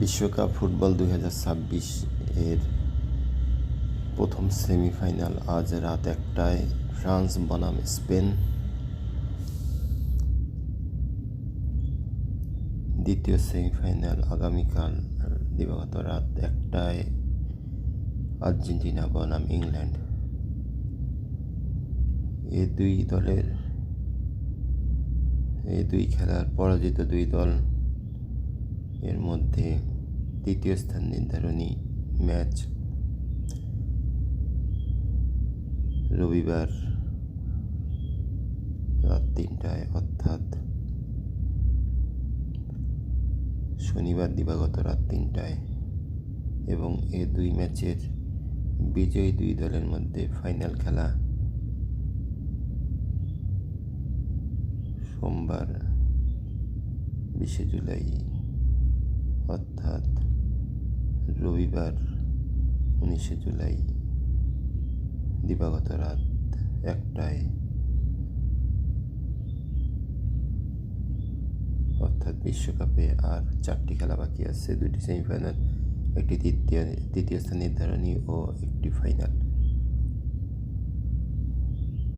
বিশ্বকাপ ফুটবল 2026 এর প্রথম সেমিফাইনাল আজ রাত 1টায় ফ্রান্স বনাম স্পেন। দ্বিতীয় সেমিফাইনাল আগামীকাল দিবাগত রাত 1টায় আর্জেন্টিনা বনাম ইংল্যান্ড। এই দুই খেলার পরাজিত দুই দল এর মধ্যে তৃতীয় স্থান নির্ধারণী ম্যাচ রবিবার রাত 3টায় অর্থাৎ শনিবার দিবাগত রাত 3টায়, এবং এ দুই ম্যাচের বিজয়ী দুই দলের মধ্যে ফাইনাল খেলা সোমবার 20 জুলাই অর্থাৎ রবিবার 19 জুলাই দিবাগত রাত 1টায়, অর্থাৎ বিশ্বকাপে আর 4টি খেলা বাকি আছে, 2টি সেমিফাইনাল, একটি তৃতীয় স্থান নির্ধারণী ও একটি ফাইনাল।